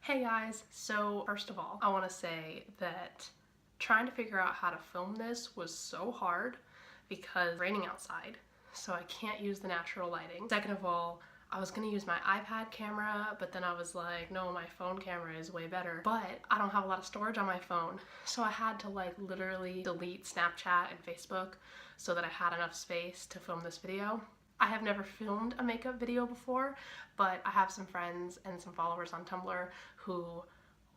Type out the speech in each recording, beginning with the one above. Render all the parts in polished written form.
Hey guys, so first of all, I want to say that trying to figure out how to film this was so hard because it's raining outside, so I can't use the natural lighting. Second of all, I was going to use my iPad camera, but then I was like, no, my phone camera is way better. But I don't have a lot of storage on my phone, so I had to like literally delete Snapchat and Facebook so that I had enough space to film this video. I have never filmed a makeup video before, but I have some friends and some followers on Tumblr who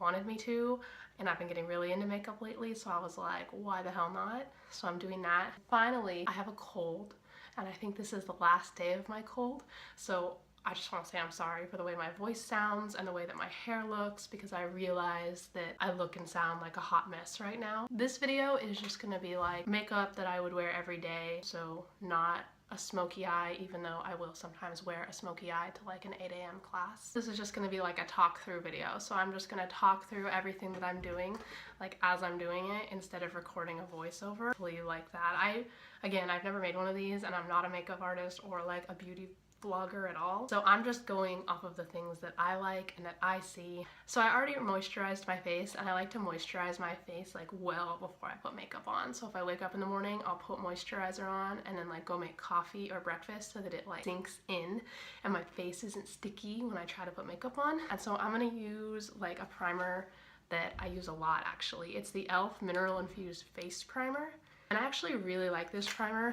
wanted me to, and I've been getting really into makeup lately, so I was like, why the hell not? So I'm doing that. Finally, I have a cold, and I think this is the last day of my cold, so I just want to say I'm sorry for the way my voice sounds and the way that my hair looks, because I realize that I look and sound like a hot mess right now. This video is just gonna be like makeup that I would wear every day, so not a smoky eye, even though I will sometimes wear a smoky eye to like an 8 a.m. class. This is just gonna be like a talk through video, so I'm just gonna talk through everything that I'm doing like as I'm doing it instead of recording a voiceover. Hopefully you like that. I've never made one of these, and I'm not a makeup artist or like a beauty vlogger at all, so I'm just going off of the things that I like and that I see. So I already moisturized my face, and I like to moisturize my face like well before I put makeup on. So if I wake up in the morning, I'll put moisturizer on and then like go make coffee or breakfast so that it like sinks in and my face isn't sticky when I try to put makeup on. And so I'm gonna use like a primer that I use a lot actually. It's the e.l.f. Mineral Infused Face Primer, and I actually really like this primer.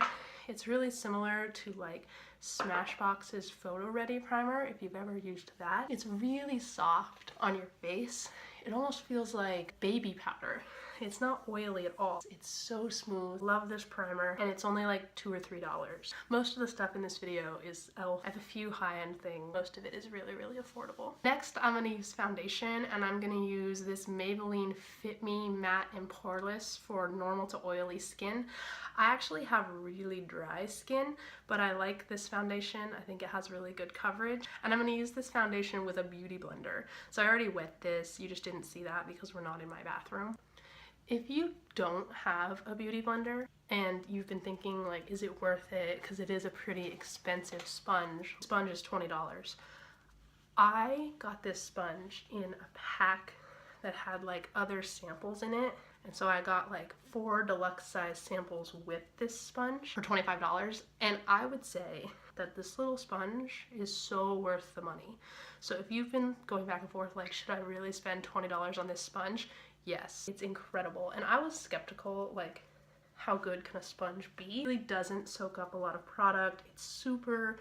It's really similar to like Smashbox's Photo Ready primer, if you've ever used that. It's really soft on your face. It almost feels like baby powder. It's not oily at all. It's so smooth. Love this primer, and it's only like $2 or $3. Most of the stuff in this video is e.l.f. I have a few high-end things. Most of it is really, really affordable. Next, I'm gonna use foundation, and I'm gonna use this Maybelline Fit Me Matte and Poreless for normal to oily skin. I actually have really dry skin, but I like this foundation. I think it has really good coverage, and I'm gonna use this foundation with a beauty blender. So I already wet this. You just didn't see that because we're not in my bathroom. If you don't have a beauty blender and you've been thinking like, is it worth it? Because it is a pretty expensive sponge. The sponge is $20. I got this sponge in a pack that had like other samples in it. And so I got like 4 deluxe size samples with this sponge for $25. And I would say that this little sponge is so worth the money. So if you've been going back and forth like, should I really spend $20 on this sponge? Yes, it's incredible. And I was skeptical, like, how good can a sponge be? It really doesn't soak up a lot of product. It's super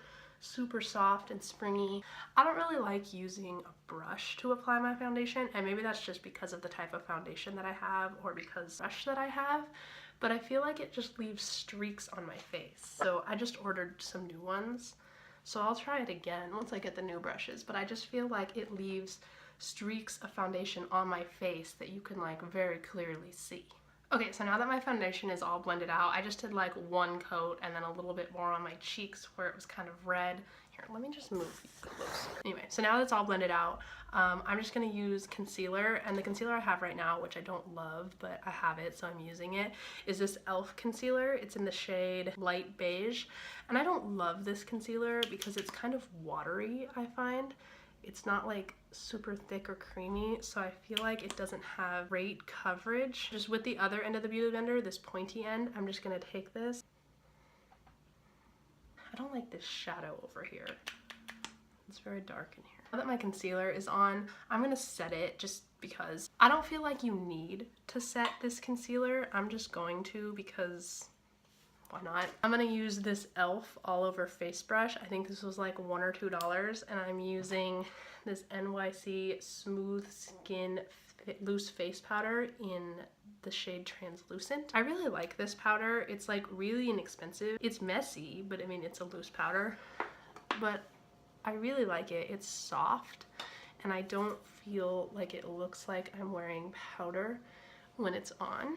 soft and springy. I don't really like using a brush to apply my foundation, and maybe that's just because of the type of foundation that I have or because of the brush that I have, but I feel like it just leaves streaks on my face. So I just ordered some new ones, so I'll try it again once I get the new brushes, but I just feel like it leaves streaks of foundation on my face that you can like very clearly see. Okay, so now that my foundation is all blended out, I just did like one coat and then a little bit more on my cheeks where it was kind of red. Here, let me just move you close. Anyway, so now that's all blended out, I'm just gonna use concealer, and the concealer I have right now, which I don't love, but I have it, so I'm using it, is this e.l.f. concealer. It's in the shade Light Beige, and I don't love this concealer because it's kind of watery, I find. It's not like super thick or creamy, so I feel like it doesn't have great coverage. Just with the other end of the beauty blender, this pointy end, I'm just gonna take this. I don't like this shadow over here. It's very dark in here. Now that my concealer is on, I'm gonna set it just because I don't feel like you need to set this concealer. I'm just going to because why not? I'm gonna use this e.l.f. all over face brush. I think this was like $1 or $2, and I'm using this NYC Smooth Skin Loose Face Powder in the shade Translucent. I really like this powder. It's like really inexpensive. It's messy, but I mean, it's a loose powder, but I really like it. It's soft, and I don't feel like it looks like I'm wearing powder when it's on.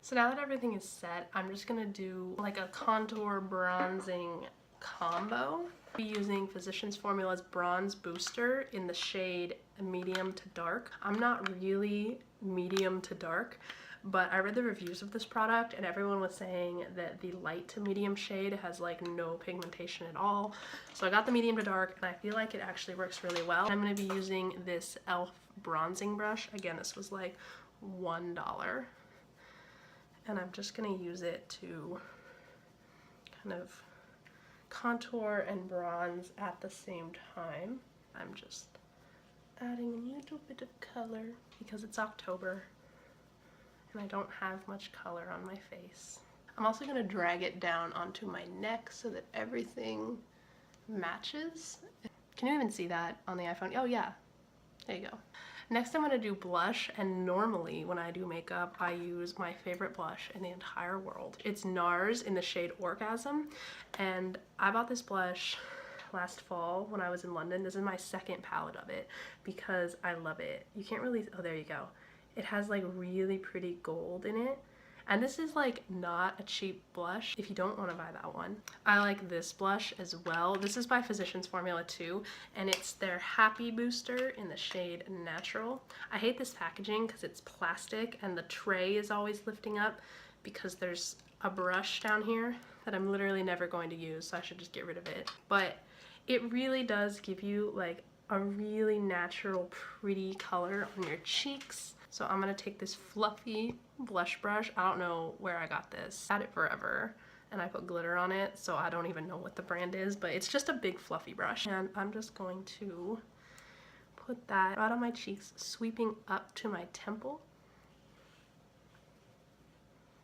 So now that everything is set, I'm just gonna do like a contour bronzing combo. I'll be using Physicians Formula's Bronze Booster in the shade Medium to Dark. I'm not really medium to dark, but I read the reviews of this product and everyone was saying that the light to medium shade has like no pigmentation at all. So I got the medium to dark and I feel like it actually works really well. I'm going to be using this e.l.f. bronzing brush. Again, this was like $1. And I'm just going to use it to kind of contour and bronze at the same time. I'm just adding a little bit of color because it's October and I don't have much color on my face. I'm also going to drag it down onto my neck so that everything matches. Can you even see that on the iPhone? Oh yeah, there you go. Next I'm going to do blush, and normally when I do makeup I use my favorite blush in the entire world. It's NARS in the shade Orgasm, and I bought this blush last fall when I was in London. This is my second palette of it because I love it. You can't really, oh there you go. It has like really pretty gold in it. And this is like not a cheap blush if you don't want to buy that one. I like this blush as well. This is by Physicians Formula 2 and it's their Happy Booster in the shade Natural. I hate this packaging because it's plastic and the tray is always lifting up because there's a brush down here that I'm literally never going to use, so I should just get rid of it. But it really does give you like a really natural, pretty color on your cheeks. So I'm going to take this fluffy blush brush. I don't know where I got this. I had it forever and I put glitter on it, so I don't even know what the brand is, but it's just a big fluffy brush. And I'm just going to put that right on my cheeks, sweeping up to my temple.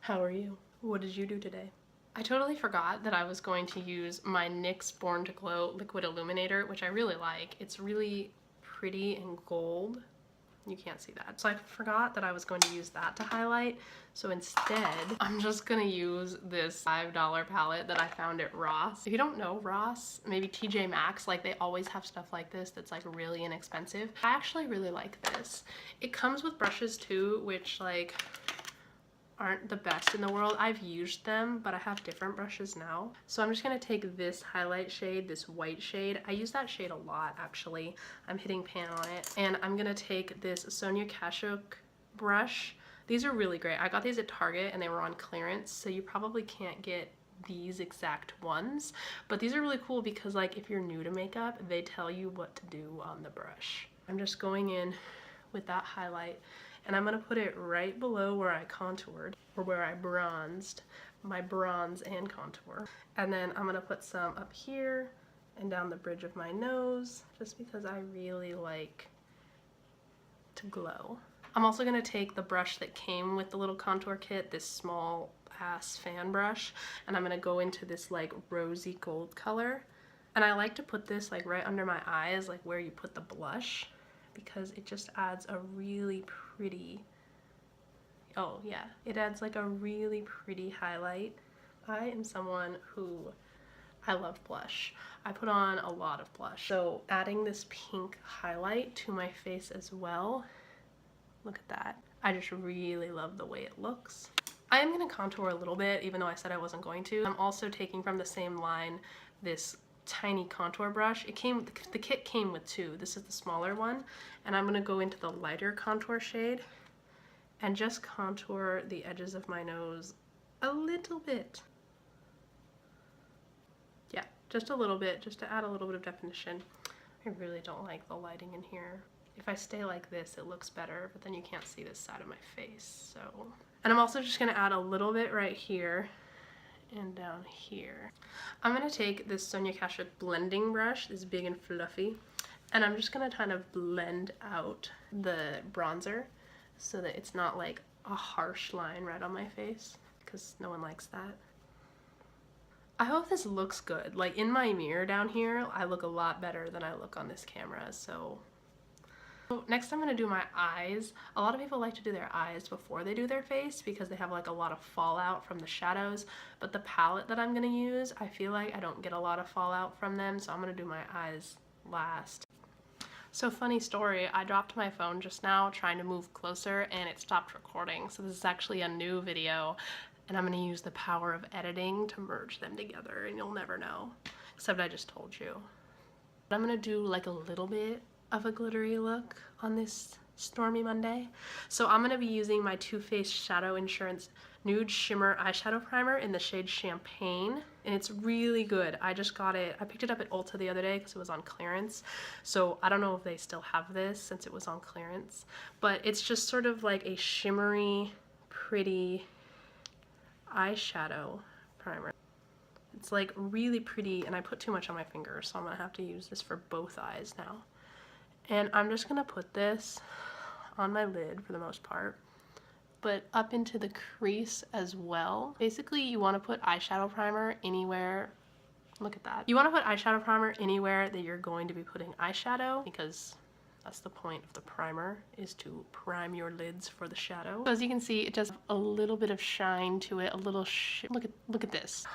How are you? What did you do today? I totally forgot that I was going to use my NYX Born to Glow Liquid Illuminator, which I really like. It's really pretty and gold. You can't see that. So I forgot that I was going to use that to highlight. So instead, I'm just gonna use this $5 palette that I found at Ross. If you don't know Ross, maybe TJ Maxx, like they always have stuff like this that's like really inexpensive. I actually really like this. It comes with brushes too, which like aren't the best in the world. I've used them, but I have different brushes now. So I'm just gonna take this highlight shade, this white shade. I use that shade a lot actually. I'm hitting pan on it. And I'm gonna take this Sonia Kashuk brush. These are really great. I got these at Target and they were on clearance, so you probably can't get these exact ones. But these are really cool because like if you're new to makeup, they tell you what to do on the brush. I'm just going in with that highlight. And I'm going to put it right below where I contoured, or where I bronzed, my bronze and contour. And then I'm going to put some up here and down the bridge of my nose, just because I really like to glow. I'm also going to take the brush that came with the little contour kit, this small ass fan brush, and I'm going to go into this like rosy gold color. And I like to put this like right under my eyes, like where you put the blush, because it just adds a really pretty, oh yeah, it adds like a really pretty highlight. I am someone who, I love blush. I put on a lot of blush. So adding this pink highlight to my face as well, look at that. I just really love the way it looks. I am gonna contour a little bit, even though I said I wasn't going to. I'm also taking from the same line this tiny contour brush. The kit came with two. This is the smaller one, and I'm gonna go into the lighter contour shade and just contour the edges of my nose a little bit. Yeah, just a little bit, just to add a little bit of definition. I really don't like the lighting in here. If I stay like this, it looks better, but then you can't see this side of my face, so. And I'm also just gonna add a little bit right here and down here. I'm gonna take this Sonia Kashuk blending brush, this big and fluffy, and I'm just gonna kind of blend out the bronzer so that it's not like a harsh line right on my face, because no one likes that. I hope this looks good. Like in my mirror down here, I look a lot better than I look on this camera, so. Next I'm going to do my eyes. A lot of people like to do their eyes before they do their face because they have like a lot of fallout from the shadows, but the palette that I'm going to use, I feel like I don't get a lot of fallout from them, so I'm going to do my eyes last. So funny story, I dropped my phone just now trying to move closer and it stopped recording, so this is actually a new video and I'm going to use the power of editing to merge them together and you'll never know, except I just told you. I'm going to do like a little bit of a glittery look on this stormy Monday. So I'm going to be using my Too Faced Shadow Insurance Nude Shimmer Eyeshadow Primer in the shade Champagne. And it's really good. I just got it. I picked it up at Ulta the other day because it was on clearance. So I don't know if they still have this since it was on clearance. But it's just sort of like a shimmery, pretty eyeshadow primer. It's like really pretty, and I put too much on my finger, so I'm going to have to use this for both eyes now. And I'm just going to put this on my lid for the most part, but up into the crease as well. Basically, you want to put eyeshadow primer anywhere. Look at that. You want to put eyeshadow primer anywhere that you're going to be putting eyeshadow, because that's the point of the primer, is to prime your lids for the shadow. So as you can see, it does a little bit of shine to it, a little look at this.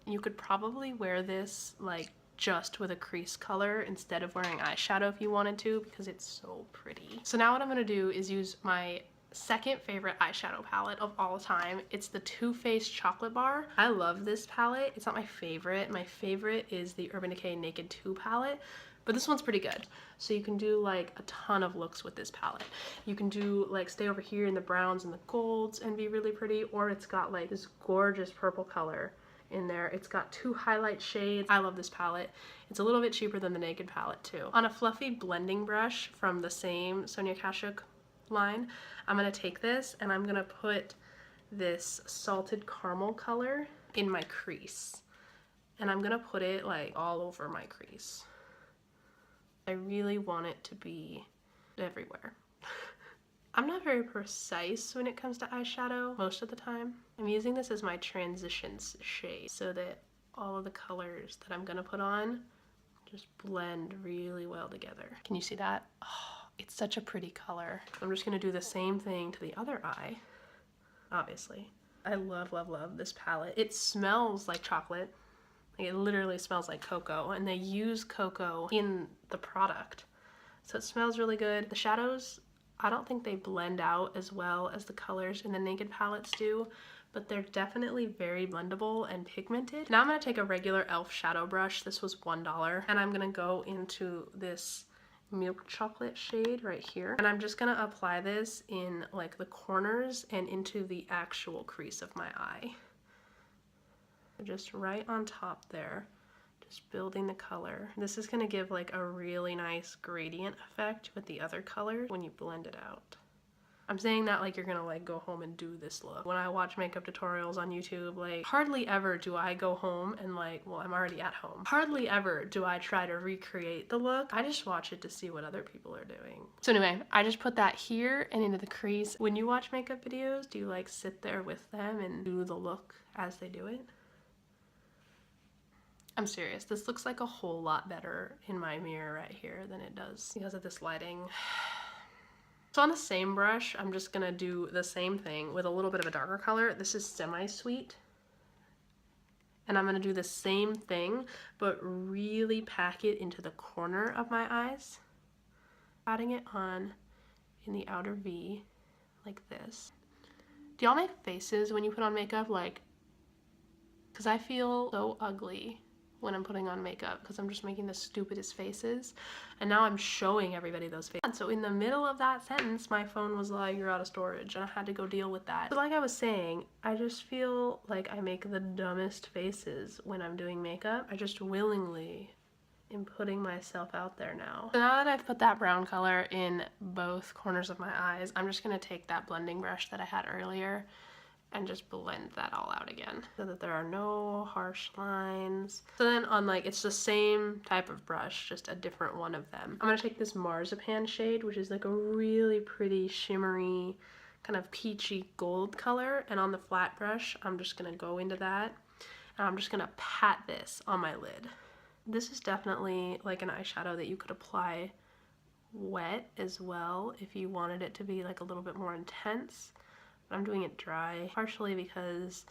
You could probably wear this like just with a crease color instead of wearing eyeshadow if you wanted to, because it's so pretty. So now what I'm going to do is use my second favorite eyeshadow palette of all time. It's the Too Faced Chocolate Bar. I love this palette. It's not my favorite. My favorite is the Urban Decay Naked 2 palette, but this one's pretty good. So you can do like a ton of looks with this palette. You can do like stay over here in the browns and the golds and be really pretty, or it's got like this gorgeous purple color in there. It's got 2 highlight shades. I love this palette. It's a little bit cheaper than the Naked palette too. On a fluffy blending brush from the same Sonia Kashuk line, I'm gonna take this and I'm gonna put this salted caramel color in my crease, and I'm gonna put it like all over my crease. I really want it to be everywhere. I'm not very precise when it comes to eyeshadow most of the time. I'm using this as my transitions shade so that all of the colors that I'm gonna put on just blend really well together. Can you see that? Oh, it's such a pretty color. I'm just gonna do the same thing to the other eye, obviously. I love, love, love this palette. It smells like chocolate. Like, it literally smells like cocoa, and they use cocoa in the product. So it smells really good. The shadows, I don't think they blend out as well as the colors in the Naked palettes do, but they're definitely very blendable and pigmented. Now I'm gonna take a regular e.l.f. shadow brush. This was $1, and I'm gonna go into this milk chocolate shade right here, and I'm just gonna apply this in like the corners and into the actual crease of my eye. Just right on top there, just building the color. This is gonna give like a really nice gradient effect with the other color when you blend it out. I'm saying that like you're gonna like go home and do this look. When I watch makeup tutorials on YouTube, like hardly ever do I go home and like, well, I'm already at home. Hardly ever do I try to recreate the look. I just watch it to see what other people are doing. So anyway, I just put that here and into the crease. When you watch makeup videos, do you like sit there with them and do the look as they do it? I'm serious, this looks like a whole lot better in my mirror right here than it does because of this lighting. So on the same brush, I'm just gonna do the same thing with a little bit of a darker color. This is Semi-Sweet. And I'm gonna do the same thing, but really pack it into the corner of my eyes. Adding it on in the outer V, like this. Do y'all make faces when you put on makeup? Like, because I feel so ugly when I'm putting on makeup because I'm just making the stupidest faces, and now I'm showing everybody those faces. So in the middle of that sentence, my phone was like, you're out of storage, and I had to go deal with that. But like I was saying, I just feel like I make the dumbest faces when I'm doing makeup. I just willingly am putting myself out there now. So now that I've put that brown color in both corners of my eyes, I'm just gonna take that blending brush that I had earlier and just blend that all out again so that there are no harsh lines. So then on like, it's the same type of brush, just a different one of them. I'm gonna take this Marzipan shade, which is like a really pretty shimmery kind of peachy gold color, and on the flat brush, I'm just gonna go into that, and I'm just gonna pat this on my lid. This is definitely like an eyeshadow that you could apply wet as well if you wanted it to be like a little bit more intense. I'm doing it dry, partially because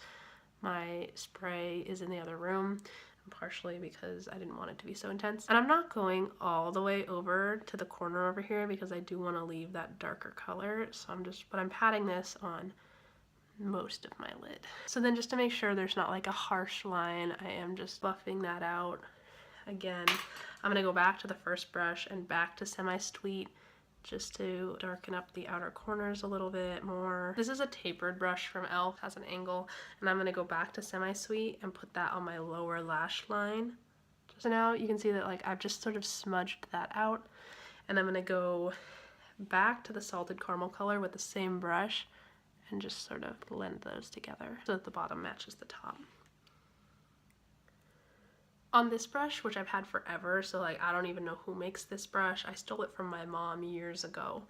my spray is in the other room, and partially because I didn't want it to be so intense. And I'm not going all the way over to the corner over here because I do want to leave that darker color. So I'm patting this on most of my lid. So then just to make sure there's not like a harsh line, I am just buffing that out. Again, I'm gonna go back to the first brush and back to Semi-Sweet just to darken up the outer corners a little bit more. This is a tapered brush from e.l.f. It has an angle, and I'm going to go back to Semi-Sweet and put that on my lower lash line. So now you can see that like I've just sort of smudged that out, and I'm going to go back to the Salted Caramel color with the same brush and just sort of blend those together so that the bottom matches the top. On this brush, which I've had forever, so like I don't even know who makes this brush. I stole it from my mom years ago.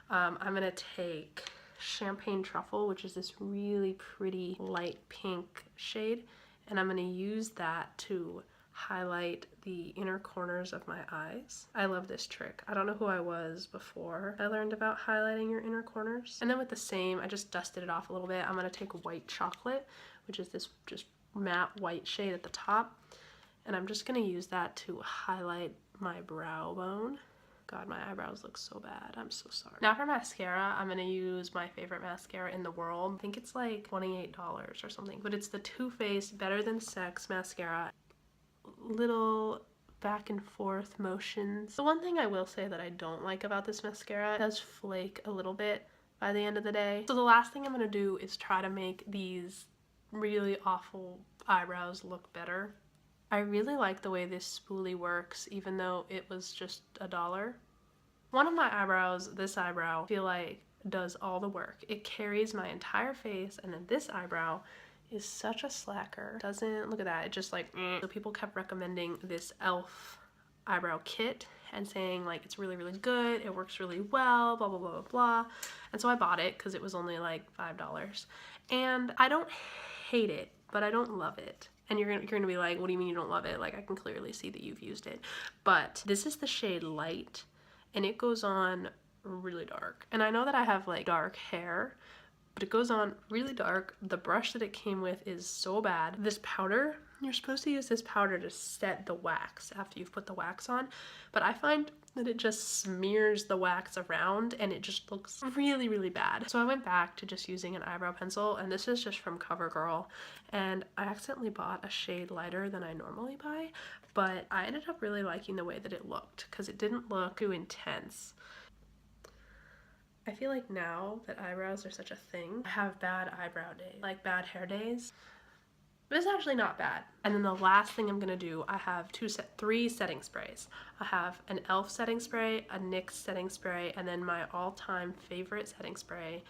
I'm gonna take Champagne Truffle, which is this really pretty light pink shade, and I'm gonna use that to highlight the inner corners of my eyes. I love this trick. I don't know who I was before I learned about highlighting your inner corners. And then with the same, I just dusted it off a little bit. I'm gonna take White Chocolate, which is this just matte white shade at the top, and I'm just gonna use that to highlight my brow bone. God, my eyebrows look so bad. I'm so sorry. Now for mascara, I'm gonna use my favorite mascara in the world. I think it's like $28 or something, but it's the Too Faced Better Than Sex Mascara. Little back and forth motions. The one thing I will say that I don't like about this mascara, it does flake a little bit by the end of the day. So the last thing I'm gonna do is try to make these really awful eyebrows look better. I really like the way this spoolie works, even though it was just $1. One of my eyebrows, this eyebrow, I feel like does all the work. It carries my entire face, and then this eyebrow is such a slacker. Doesn't, look at that, it just like, So people kept recommending this e.l.f. eyebrow kit and saying like it's really, really good, it works really well, blah, blah, blah, blah, blah. And so I bought it because it was only like $5. And I don't hate it, but I don't love it. And you're gonna be like, what do you mean you don't love it? Like, I can clearly see that you've used it. But this is the shade Light, and it goes on really dark. And I know that I have like dark hair, but it goes on really dark. The brush that it came with is so bad. This powder, you're supposed to use this powder to set the wax after you've put the wax on, but I find that it just smears the wax around and it just looks really, really bad. So I went back to just using an eyebrow pencil, and this is just from CoverGirl, and I accidentally bought a shade lighter than I normally buy, but I ended up really liking the way that it looked because it didn't look too intense. I feel like now that eyebrows are such a thing, I have bad eyebrow days, like bad hair days. But it's actually not bad. And then the last thing I'm gonna do, I have three setting sprays. I have an e.l.f. setting spray, a NYX setting spray, and then my all-time favorite setting spray,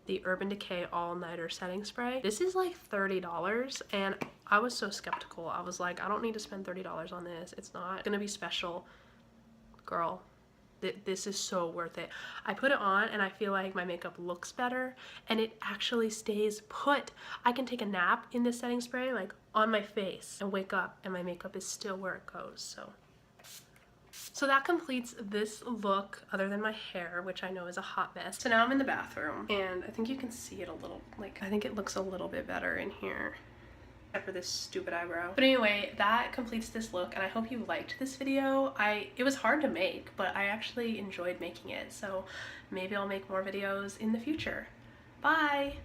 the Urban Decay All Nighter setting spray. This is like $30, and I was so skeptical. I was like, I don't need to spend $30 on this. It's not gonna be special. Girl, this is so worth it. I put it on and I feel like my makeup looks better, and it actually stays put. I can take a nap in this setting spray like on my face and wake up and my makeup is still where it goes. So that completes this look, other than my hair, which I know is a hot mess. So now I'm in the bathroom, and I think you can see it a little, like, I think it looks a little bit better in here. For this stupid eyebrow. But anyway, that completes this look, and I hope you liked this video. It was hard to make, but I actually enjoyed making it, so maybe I'll make more videos in the future. Bye!